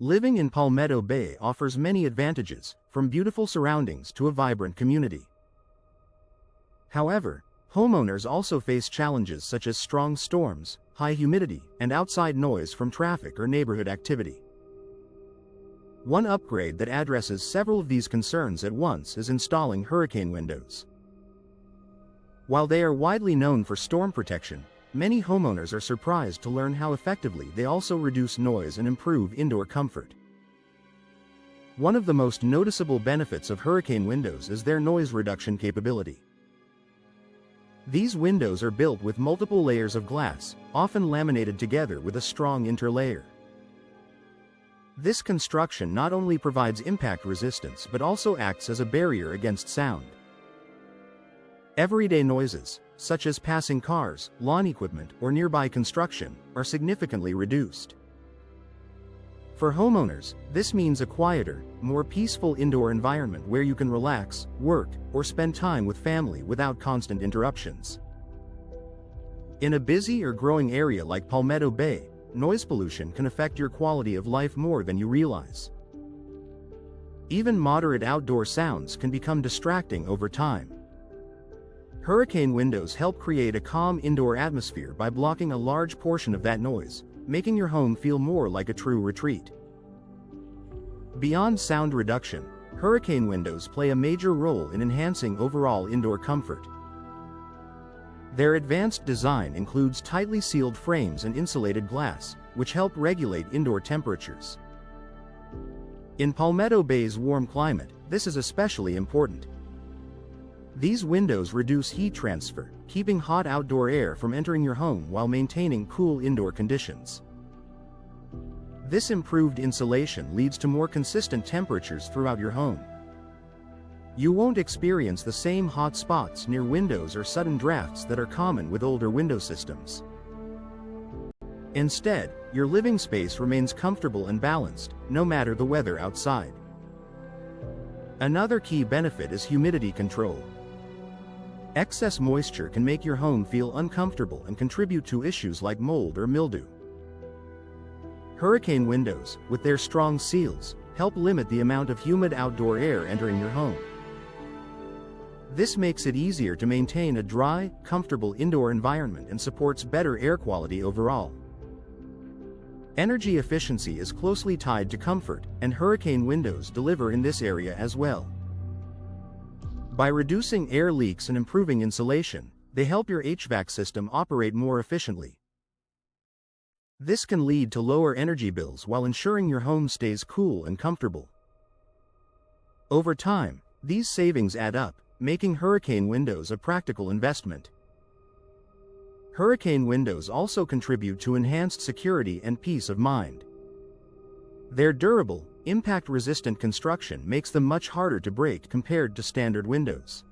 Living in Palmetto Bay offers many advantages, from beautiful surroundings to a vibrant community. However, homeowners also face challenges such as strong storms, high humidity, and outside noise from traffic or neighborhood activity. One upgrade that addresses several of these concerns at once is installing hurricane windows. While they are widely known for storm protection, many homeowners are surprised to learn how effectively they also reduce noise and improve indoor comfort. One of the most noticeable benefits of hurricane windows is their noise reduction capability. These windows are built with multiple layers of glass, often laminated together with a strong interlayer. This construction not only provides impact resistance but also acts as a barrier against sound. Everyday noises, such as passing cars, lawn equipment, or nearby construction, are significantly reduced. For homeowners, this means a quieter, more peaceful indoor environment where you can relax, work, or spend time with family without constant interruptions. In a busy or growing area like Palmetto Bay, noise pollution can affect your quality of life more than you realize. Even moderate outdoor sounds can become distracting over time. Hurricane windows help create a calm indoor atmosphere by blocking a large portion of that noise, making your home feel more like a true retreat. Beyond sound reduction, hurricane windows play a major role in enhancing overall indoor comfort. Their advanced design includes tightly sealed frames and insulated glass, which help regulate indoor temperatures. In Palmetto Bay's warm climate, this is especially important. These windows reduce heat transfer, keeping hot outdoor air from entering your home while maintaining cool indoor conditions. This improved insulation leads to more consistent temperatures throughout your home. You won't experience the same hot spots near windows or sudden drafts that are common with older window systems. Instead, your living space remains comfortable and balanced, no matter the weather outside. Another key benefit is humidity control. Excess moisture can make your home feel uncomfortable and contribute to issues like mold or mildew. Hurricane windows, with their strong seals, help limit the amount of humid outdoor air entering your home. This makes it easier to maintain a dry, comfortable indoor environment and supports better air quality overall. Energy efficiency is closely tied to comfort, and hurricane windows deliver in this area as well. By reducing air leaks and improving insulation, they help your HVAC system operate more efficiently. This can lead to lower energy bills while ensuring your home stays cool and comfortable. Over time, these savings add up, making hurricane windows a practical investment. Hurricane windows also contribute to enhanced security and peace of mind. Their durable, impact-resistant construction makes them much harder to break compared to standard windows.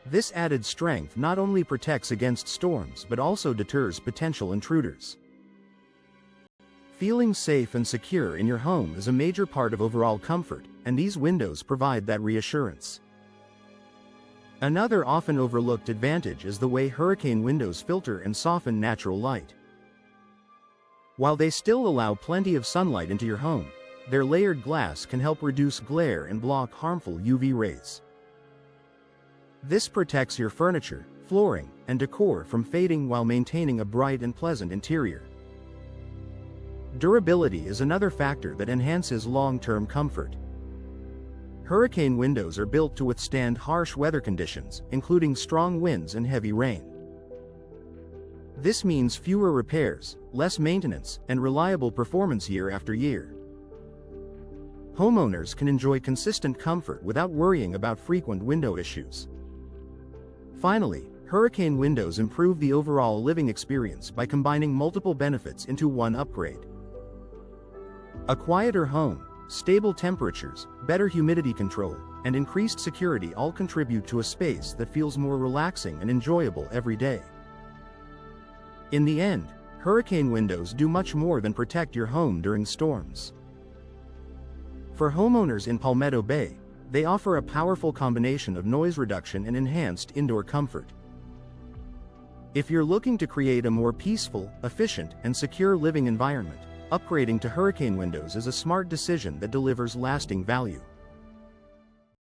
This added strength not only protects against storms but also deters potential intruders. Feeling safe and secure in your home is a major part of overall comfort, and these windows provide that reassurance. Another often overlooked advantage is the way hurricane windows filter and soften natural light. While they still allow plenty of sunlight into your home, their layered glass can help reduce glare and block harmful UV rays. This protects your furniture, flooring, and decor from fading while maintaining a bright and pleasant interior. Durability is another factor that enhances long-term comfort. Hurricane windows are built to withstand harsh weather conditions, including strong winds and heavy rain. This means fewer repairs, less maintenance, and reliable performance year after year. Homeowners can enjoy consistent comfort without worrying about frequent window issues. Finally, hurricane windows improve the overall living experience by combining multiple benefits into one upgrade. A quieter home, stable temperatures, better humidity control, and increased security all contribute to a space that feels more relaxing and enjoyable every day. In the end, hurricane windows do much more than protect your home during storms. For homeowners in Palmetto Bay, they offer a powerful combination of noise reduction and enhanced indoor comfort. If you're looking to create a more peaceful, efficient, and secure living environment, Upgrading to Hurricane Windows is a smart decision that delivers lasting value.